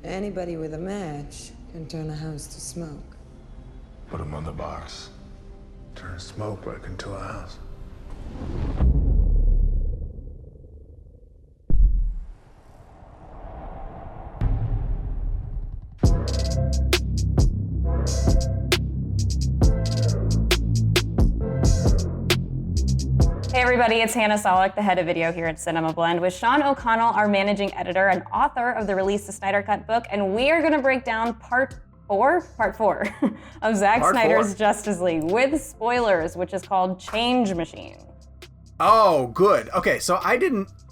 Anybody with a match can turn a house to smoke. Put him on the box. Turn smoke back into a house. Hey everybody, it's Hannah Saulic, the head of video here at CinemaBlend, with Sean O'Connell, our managing editor and author of the Release the Snyder Cut book, and we are going to break down part four of Zack Snyder's Justice League with spoilers, which is called Change Machine. Oh, good. Okay, so I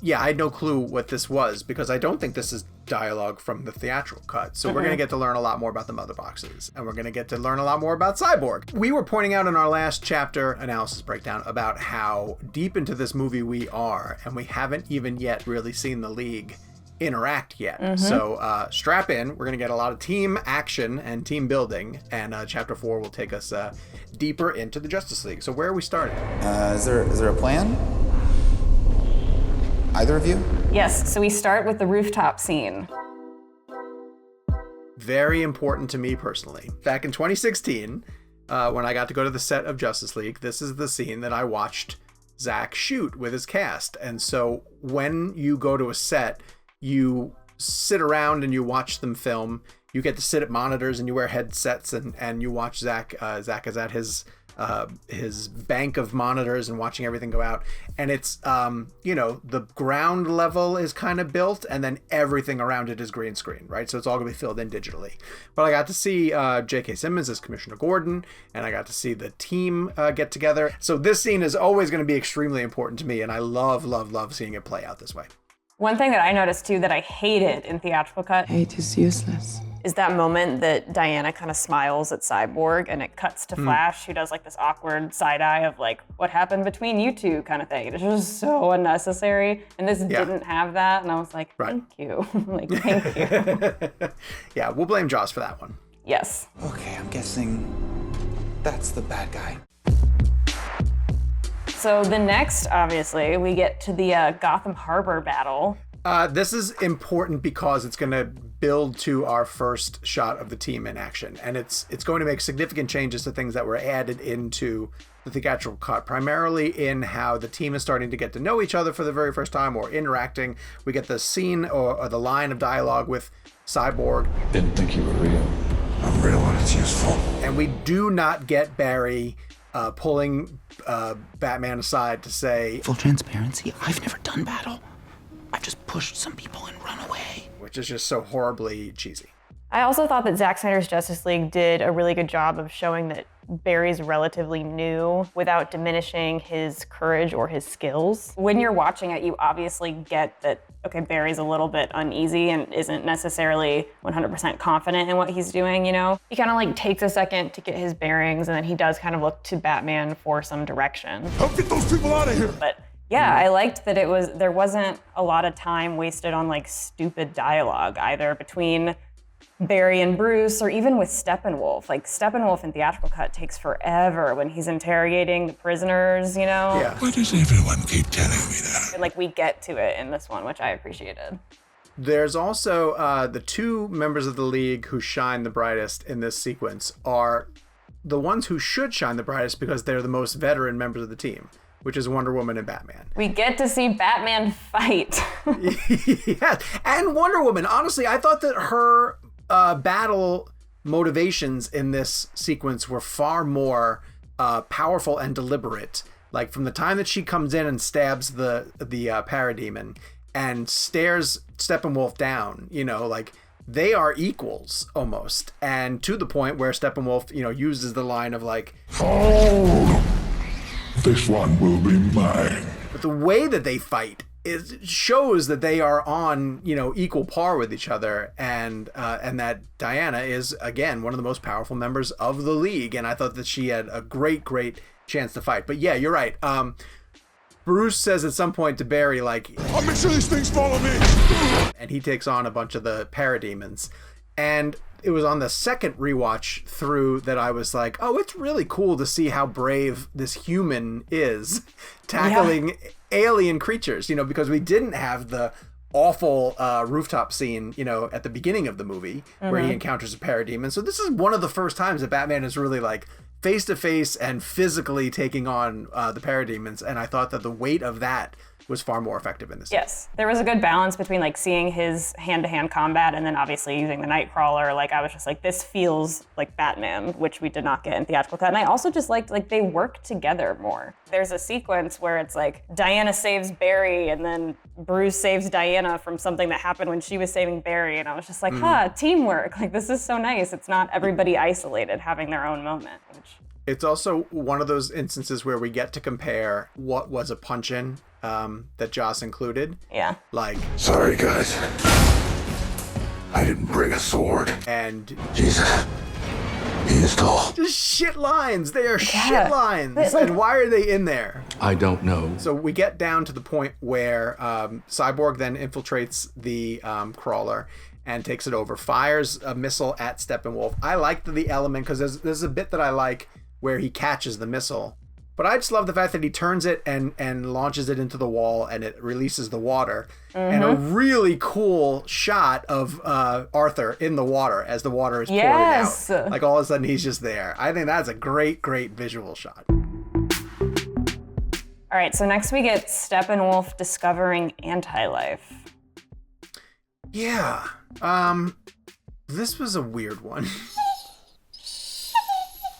had no clue what this was because I don't think this is dialogue from the theatrical cut. So we're going to get to learn a lot more about the mother boxes, and we're going to get to learn a lot more about Cyborg. We were pointing out in our last chapter analysis breakdown about how deep into this movie we are, and we haven't even yet really seen the League interact yet. So strap in. We're going to get a lot of team action and team building, and chapter 4 will take us deeper into the Justice League. So where are we starting? Is there a plan? Either of you? Yes, so we start with the rooftop scene. Very important to me personally. Back in 2016, when I got to go to the set of Justice League, this is the scene that I watched Zack shoot with his cast. And so when you go to a set, you sit around and you watch them film. You get to sit at monitors and you wear headsets and you watch Zack. Zack is at his bank of monitors and watching everything go out. And it's, the ground level is kind of built and then everything around it is green screen, right? So it's all going to be filled in digitally. But I got to see J.K. Simmons as Commissioner Gordon, and I got to see the team get together. So this scene is always going to be extremely important to me, and I love, love, love seeing it play out this way. One thing that I noticed too that I hated in theatrical cut Hate is useless. is that moment that Diana kind of smiles at Cyborg and it cuts to Flash, who does like this awkward side eye of like, what happened between you two kind of thing. It's just so unnecessary. And this didn't have that. And I was like, thank you. Thank you. Yeah, we'll blame Joss for that one. Yes. Okay, I'm guessing that's the bad guy. So the next, obviously, we get to the Gotham Harbor battle. This is important because it's going to build to our first shot of the team in action. And it's going to make significant changes to things that were added into the theatrical cut, primarily in how the team is starting to get to know each other for the very first time or interacting. We get the scene or the line of dialogue with Cyborg. Didn't think you were real. I'm real when it's useful. And we do not get Barry pulling Batman aside to say, full transparency, I've never done battle. I've just pushed some people and run away. Which is just so horribly cheesy. I also thought that Zack Snyder's Justice League did a really good job of showing that Barry's relatively new without diminishing his courage or his skills. When you're watching it, you obviously get that, okay, Barry's a little bit uneasy and isn't necessarily 100% confident in what he's doing, you know? He kind of like takes a second to get his bearings, and then he does kind of look to Batman for some direction. Help get those people out of here! But yeah, I liked that there wasn't a lot of time wasted on like stupid dialogue, either between Barry and Bruce, or even with Steppenwolf. Like Steppenwolf in theatrical cut takes forever when he's interrogating the prisoners, you know? Yeah. Why does everyone keep telling me that? And like we get to it in this one, which I appreciated. There's also the two members of the League who shine the brightest in this sequence are the ones who should shine the brightest because they're the most veteran members of the team, which is Wonder Woman and Batman. We get to see Batman fight. Yeah, and Wonder Woman. Honestly, I thought that her battle motivations in this sequence were far more powerful and deliberate. Like from the time that she comes in and stabs the parademon and stares Steppenwolf down, like they are equals almost, and to the point where Steppenwolf, uses the line of like, "Oh, this one will be mine." But the way that they fight shows that they are on, equal par with each other, and that Diana is again one of the most powerful members of the League, and I thought that she had a great chance to fight. But yeah, you're right. Bruce says at some point to Barry, like, I'll make sure these things follow me. And he takes on a bunch of the parademons. And it was on the second rewatch through that I was like, oh, it's really cool to see how brave this human is tackling alien creatures, because we didn't have the awful rooftop scene, at the beginning of the movie where he encounters a parademon. So this is one of the first times that Batman is really like face to face and physically taking on the parademons. And I thought that the weight of that was far more effective in this. Yes, there was a good balance between like seeing his hand-to-hand combat and then obviously using the Nightcrawler. Like I was just like, this feels like Batman, which we did not get in theatrical cut. And I also just liked like they work together more. There's a sequence where it's like Diana saves Barry and then Bruce saves Diana from something that happened when she was saving Barry. And I was just like, teamwork. Like this is so nice. It's not everybody isolated having their own moment. It's also one of those instances where we get to compare what was a punch-in that Joss included. Yeah. Like, sorry, guys. I didn't bring a sword. And Jesus, he is tall. Just shit lines. They are shit lines. But, like, and why are they in there? I don't know. So we get down to the point where Cyborg then infiltrates the crawler and takes it over, fires a missile at Steppenwolf. I like the element because there's a bit that I like where he catches the missile. But I just love the fact that he turns it and launches it into the wall and it releases the water. And a really cool shot of Arthur in the water as the water is pouring out. Like all of a sudden he's just there. I think that's a great, great visual shot. All right, so next we get Steppenwolf discovering anti-life. Yeah. This was a weird one.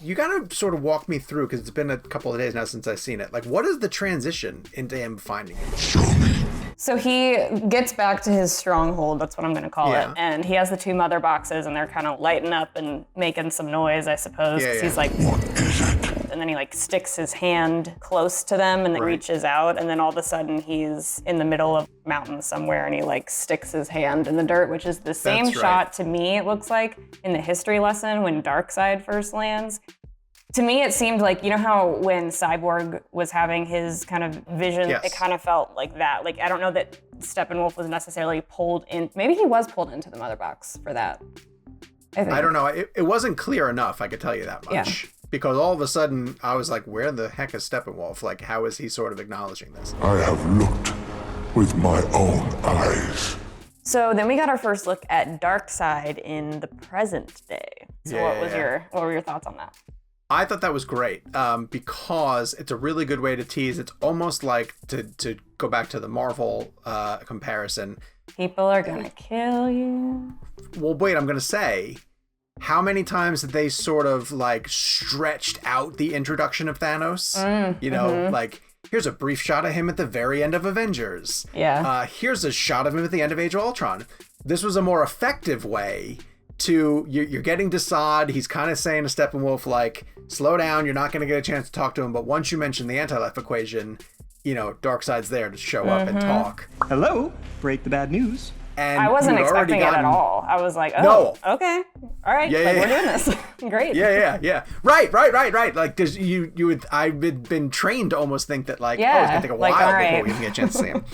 You gotta sort of walk me through, because it's been a couple of days now since I've seen it. Like, what is the transition into him finding it? Show me. So he gets back to his stronghold, that's what I'm gonna call it. And he has the two mother boxes and they're kind of lighting up and making some noise, I suppose. Yeah. He's like, What is it? and then he like sticks his hand close to them and then reaches out. And then all of a sudden he's in the middle of a mountain somewhere and he like sticks his hand in the dirt, which is the same shot to me, it looks like, in the history lesson when Darkseid first lands. To me, it seemed like, you know how when Cyborg was having his kind of vision, it kind of felt like that. Like, I don't know that Steppenwolf was necessarily pulled in. Maybe he was pulled into the mother box for that. I don't know. It wasn't clear enough, I could tell you that much. Yeah. Because all of a sudden, I was like, where the heck is Steppenwolf? Like, how is he sort of acknowledging this? I have looked with my own eyes. So then we got our first look at Darkseid in the present day. So what were your thoughts on that? I thought that was great because it's a really good way to tease. It's almost like, to go back to the Marvel comparison. People are gonna kill you. Well, wait, I'm gonna say, how many times have they sort of like stretched out the introduction of Thanos? Like, here's a brief shot of him at the very end of Avengers. Yeah. Here's a shot of him at the end of Age of Ultron. This was a more effective way to, you're getting Desaad. He's kind of saying to Steppenwolf, like, slow down, you're not going to get a chance to talk to him. But once you mention the anti-life equation, Darkseid's there to show up and talk. Hello, break the bad news. And I wasn't expecting it at all. I was like, No. Okay, all right, we're doing this. Great. Yeah. Right. Like, because I've been trained to almost think that, like, it's going to take a while before we even get a chance to see him.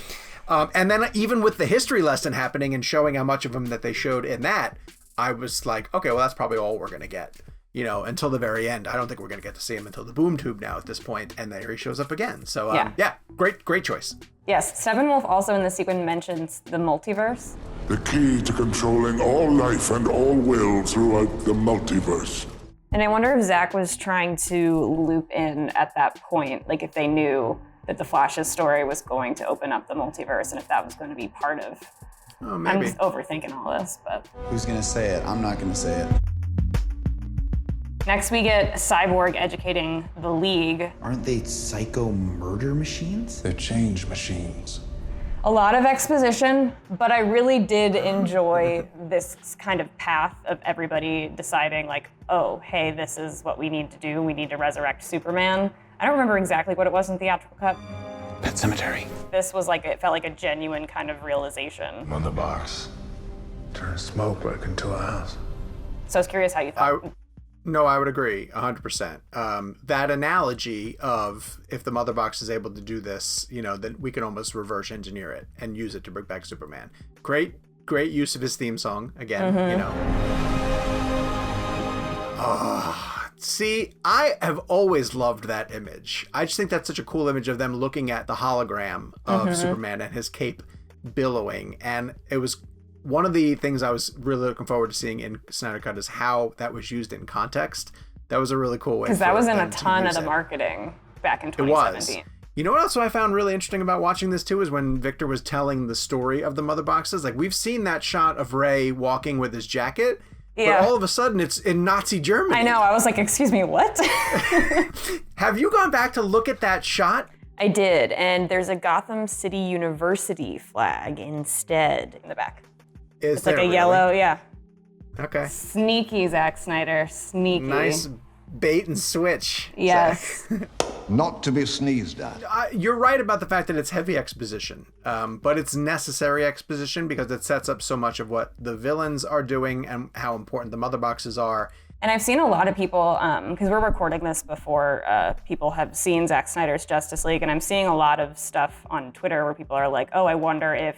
And then even with the history lesson happening and showing how much of him that they showed in that, I was like, okay, well, that's probably all we're going to get, until the very end. I don't think we're going to get to see him until the boom tube now at this point, and there he shows up again. So, great choice. Yes, Steppenwolf also in the sequence mentions the multiverse. The key to controlling all life and all will throughout the multiverse. And I wonder if Zack was trying to loop in at that point, like if they knew that the Flash's story was going to open up the multiverse and if that was going to be part of. Oh, maybe. I'm just overthinking all this, but. Who's gonna say it? I'm not gonna say it. Next we get Cyborg educating the League. Aren't they psycho murder machines? They're change machines. A lot of exposition, but I really did enjoy this kind of path of everybody deciding like, oh, hey, this is what we need to do. We need to resurrect Superman. I don't remember exactly what it was in the theatrical cut. Pet Cemetery. This was like, it felt like a genuine kind of realization. Mother box. Turn smoke back into a house. So I was curious how you thought. No, I would agree 100%. That analogy of if the mother box is able to do this, then we can almost reverse engineer it and use it to bring back Superman. Great use of his theme song again, See, I have always loved that image. I just think that's such a cool image of them looking at the hologram of Superman and his cape billowing, and it was one of the things I was really looking forward to seeing in Snyder Cut is how that was used in context. That was a really cool way. Because that was in a ton of the marketing back in 2017. It was. You know what else I found really interesting about watching this too is when Victor was telling the story of the mother boxes. Like, we've seen that shot of Ray walking with his jacket, but all of a sudden it's in Nazi Germany. I know. I was like, excuse me, what? Have you gone back to look at that shot? I did, and there's a Gotham City University flag instead in the back. It's like a really? yellow, yeah. Okay. Sneaky, Zack Snyder, sneaky. Nice bait and switch. Yes. Not to be sneezed at. You're right about the fact that it's heavy exposition, but it's necessary exposition because it sets up so much of what the villains are doing and how important the mother boxes are. And I've seen a lot of people, because we're recording this before people have seen Zack Snyder's Justice League, and I'm seeing a lot of stuff on Twitter where people are like, oh, I wonder if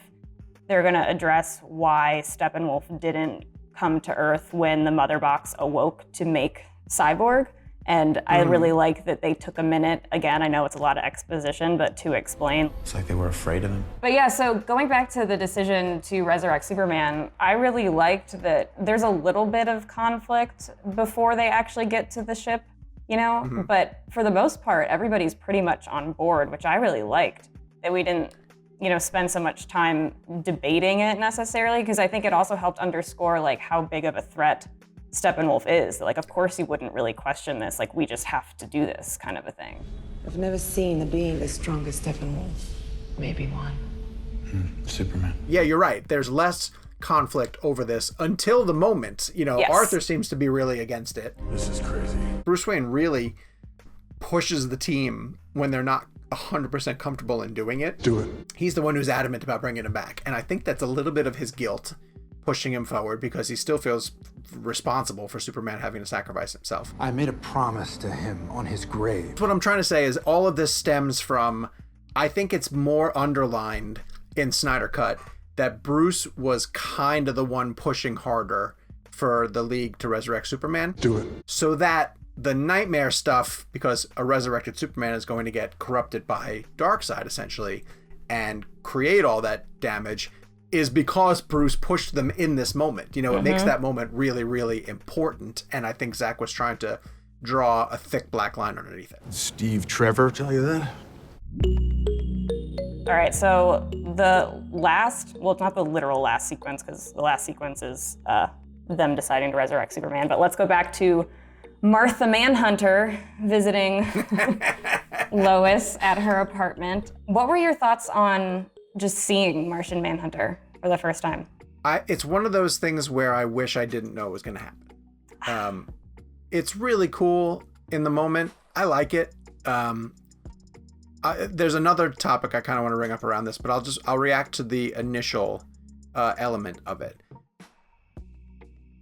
they're going to address why Steppenwolf didn't come to Earth when the mother box awoke to make Cyborg. And I really like that they took a minute, again, I know it's a lot of exposition, but to explain. It's like they were afraid of him. But yeah, so going back to the decision to resurrect Superman, I really liked that there's a little bit of conflict before they actually get to the ship, you know? But for the most part, everybody's pretty much on board, which I really liked, that we didn't, you know, spend so much time debating it necessarily, because I think it also helped underscore like how big of a threat Steppenwolf is. Like, of course you wouldn't really question this, like, we just have to do this kind of a thing. I've never seen a being as strong as Steppenwolf. Maybe one. Superman. Yeah, you're right. There's less conflict over this until the moment. You know, Yes. Arthur seems to be really against it. This is crazy. Bruce Wayne really pushes the team when they're not 100% comfortable in doing it. Do it. He's the one who's adamant about bringing him back. And I think that's a little bit of his guilt pushing him forward because he still feels responsible for Superman having to sacrifice himself. I made a promise to him on his grave. What I'm trying to say is all of this stems from, I think it's more underlined in Snyder Cut that Bruce was kind of the one pushing harder for the League to resurrect Superman. Do it. So that the nightmare stuff, because a resurrected Superman is going to get corrupted by Darkseid essentially and create all that damage, is because Bruce pushed them in this moment. You know, it makes that moment really, really important. And I think Zack was trying to draw a thick black line underneath it. Steve Trevor tell you that? All right, so the last, well, it's not the literal last sequence, because the last sequence is them deciding to resurrect Superman, but let's go back to Martha Manhunter visiting Lois at her apartment. What were your thoughts on just seeing Martian Manhunter for the first time? It's one of those things where I wish I didn't know it was going to happen. It's really cool in the moment. I like it. There's another topic I kind of want to bring up around this, but I'll react to the initial element of it.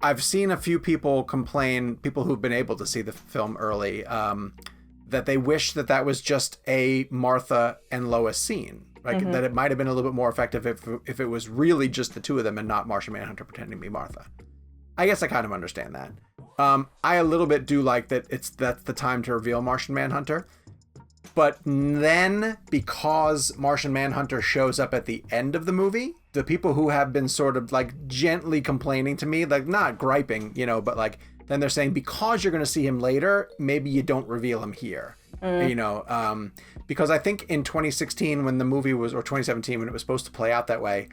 I've seen a few people complain, people who've been able to see the film early, that they wish that was just a Martha and Lois scene. Like, that it might have been a little bit more effective if it was really just the two of them and not Martian Manhunter pretending to be Martha. I guess I kind of understand that. I a little bit do like that that's the time to reveal Martian Manhunter. But then, because Martian Manhunter shows up at the end of the movie, the people who have been sort of like gently complaining to me, like not griping, you know, but like then they're saying because you're going to see him later, maybe you don't reveal him here, you know, because I think in 2016 when the movie was, or 2017 when it was supposed to play out that way,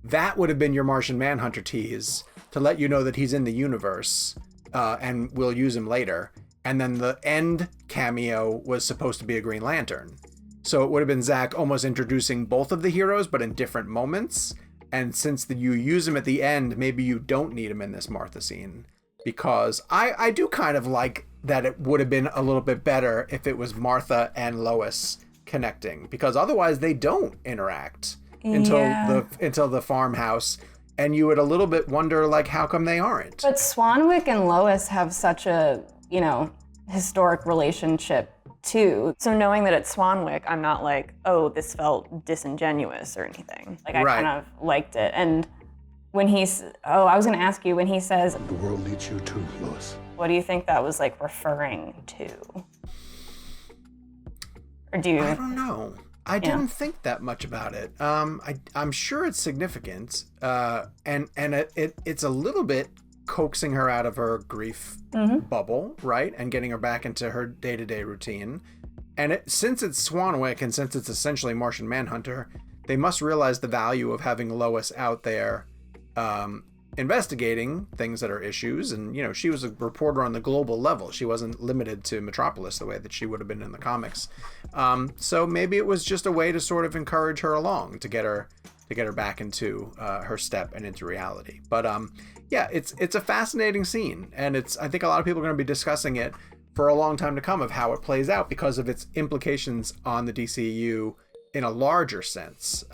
that would have been your Martian Manhunter tease to let you know that he's in the universe and we'll use him later. And then the end cameo was supposed to be a Green Lantern. So it would have been Zack almost introducing both of the heroes, but in different moments. And since you use him at the end, maybe you don't need him in this Martha scene. Because I do kind of like that it would have been a little bit better if it was Martha and Lois connecting. Because otherwise they don't interact until the farmhouse. And you would a little bit wonder, like, how come they aren't? But Swanwick and Lois have such a, you know, historic relationship too. So knowing that it's Swanwick, I'm not like, oh, this felt disingenuous or anything. Like, I kind of liked it. And when I was gonna ask you, when he says, The world needs you too, Lois. what do you think that was like referring to? Or do you? I don't know. I didn't think that much about it. I'm sure it's significant, and it's a little bit coaxing her out of her grief bubble, right, and getting her back into her day-to-day routine. And since it's Swanwick and since it's essentially Martian Manhunter, they must realize the value of having Lois out there investigating things that are issues. And, you know, she was a reporter on the global level. She wasn't limited to Metropolis the way that she would have been in the comics. So maybe it was just a way to sort of encourage her along, to get her back into her step and into reality. But yeah, it's a fascinating scene, and I think a lot of people are going to be discussing it for a long time to come, of how it plays out because of its implications on the DCEU in a larger sense.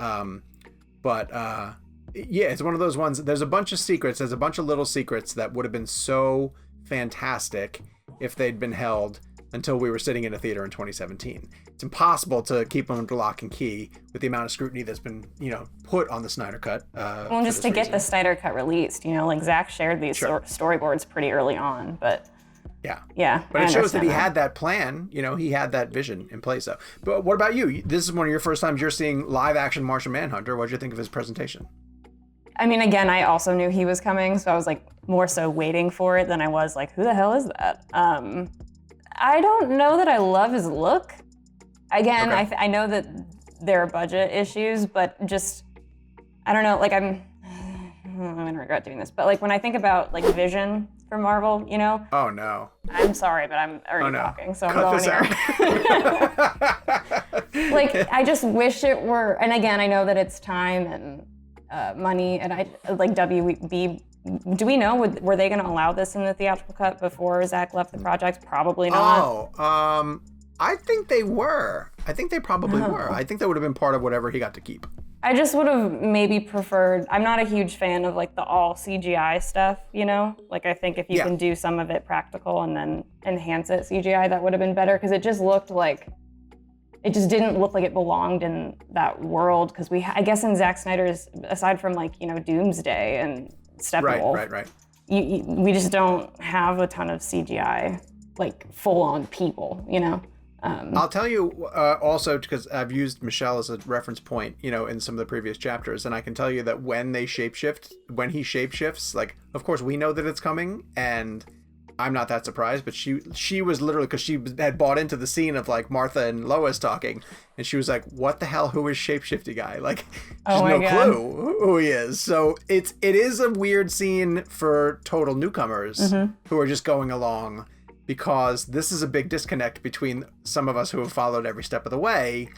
Yeah, it's one of those ones. There's a bunch of secrets. There's a bunch of little secrets that would have been so fantastic if they'd been held until we were sitting in a theater in 2017. It's impossible to keep them under lock and key with the amount of scrutiny that's been, you know, put on the Snyder Cut. Well, just to get the Snyder Cut released, you know, like Zack shared these storyboards pretty early on, but yeah. But it shows that he had that plan. You know, he had that vision in place. So, but what about you? This is one of your first times you're seeing live action Martian Manhunter. What did you think of his presentation? I mean, again, I also knew he was coming, so I was like more so waiting for it than I was like, who the hell is that? I don't know that I love his look. Again, okay. I know that there are budget issues, but just, I don't know, like I'm gonna regret doing this, but like when I think about like vision for Marvel, you know? Oh no. I'm sorry, but I'm already talking, so Cut I'm going here. Like, I just wish it were, and again, I know that it's time and money, and I like WB. Do we know, were they going to allow this in the theatrical cut before Zack left the project? Probably not. I think they were. I think they probably were. I think that would have been part of whatever he got to keep. I just would have maybe preferred, I'm not a huge fan of like the all CGI stuff, you know? Like I think if you can do some of it practical and then enhance it CGI, that would have been better, because it just looked like, it just didn't look like it belonged in that world, because I guess in Zack Snyder's, aside from like, you know, Doomsday and Steppenwolf, right. We just don't have a ton of CGI, like full-on people, you know? I'll tell you also, because I've used Michelle as a reference point, you know, in some of the previous chapters, and I can tell you that when he shapeshifts, like, of course we know that it's coming, and I'm not that surprised, but she was literally, because she had bought into the scene of like Martha and Lois talking, and she was like, what the hell, who is shapeshifty guy? Like, she's no clue who he is. So it is a weird scene for total newcomers who are just going along, because this is a big disconnect between some of us who have followed every step of the way,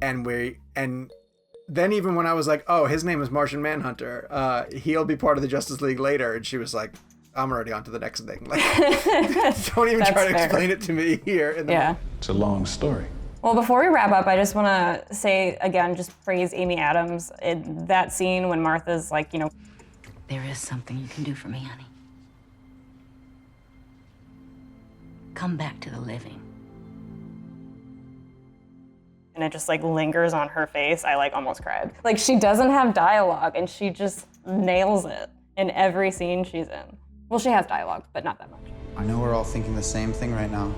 and then even when I was like, oh, his name is Martian Manhunter, he'll be part of the Justice League later, and she was like, I'm already on to the next thing. Like, don't even try to explain it to me here. It's a long story. Well, before we wrap up, I just want to say again, just praise Amy Adams in that scene when Martha's like, you know, there is something you can do for me, honey. Come back to the living. And it just like lingers on her face. I like almost cried. Like, she doesn't have dialogue, and she just nails it in every scene she's in. Well, she has dialogue, but not that much. I know we're all thinking the same thing right now.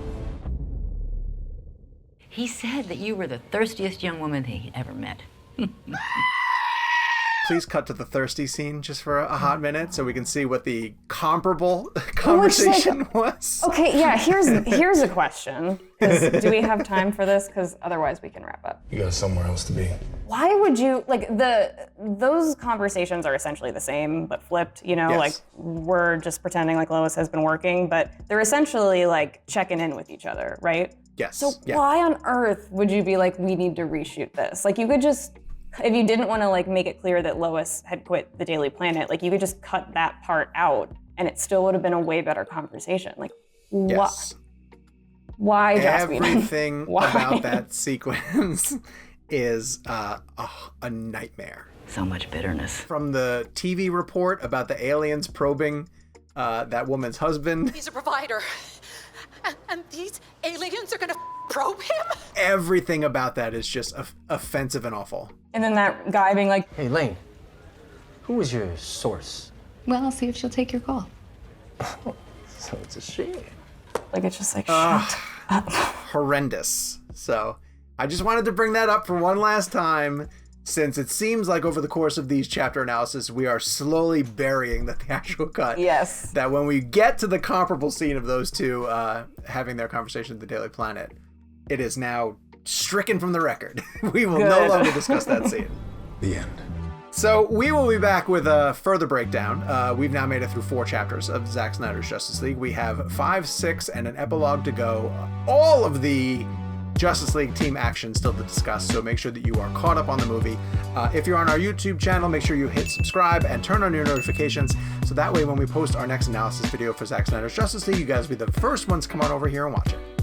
He said that you were the thirstiest young woman he ever met. Please cut to the thirsty scene just for a hot minute so we can see what the comparable conversation was. Okay, yeah, here's a question. Do we have time for this? Because otherwise we can wrap up. You got somewhere else to be. Why would you, like, those conversations are essentially the same, but flipped, you know? Yes. Like, we're just pretending like Lois has been working, but they're essentially like checking in with each other, right? Yes. So why on earth would you be like, we need to reshoot this? Like, you could just, if you didn't want to like make it clear that Lois had quit the Daily Planet, like you could just cut that part out and it still would have been a way better conversation. Like, why Joss Whedon? Everything about that sequence is a nightmare. So much bitterness. From the TV report about the aliens probing that woman's husband. He's a provider. And these aliens are gonna probe him? Everything about that is just offensive and awful. And then that guy being like, hey, Lane, who was your source? Well, I'll see if she'll take your call. So it's a she. Like, it's just like, shut up. Horrendous. So, I just wanted to bring that up for one last time, since it seems like over the course of these chapter analysis, we are slowly burying the theatrical cut. Yes. That when we get to the comparable scene of those two having their conversation at the Daily Planet, it is now stricken from the record. We will no longer discuss that scene. The end. So we will be back with a further breakdown. We've now made it through 4 chapters of Zack Snyder's Justice League. We have 5, 6, and an epilogue to go. All of the Justice League team action still to discuss, so make sure that you are caught up on the movie. If you're on our YouTube channel, make sure you hit subscribe and turn on your notifications, so that way when we post our next analysis video for Zack Snyder's Justice League, you guys will be the first ones to come on over here and watch it.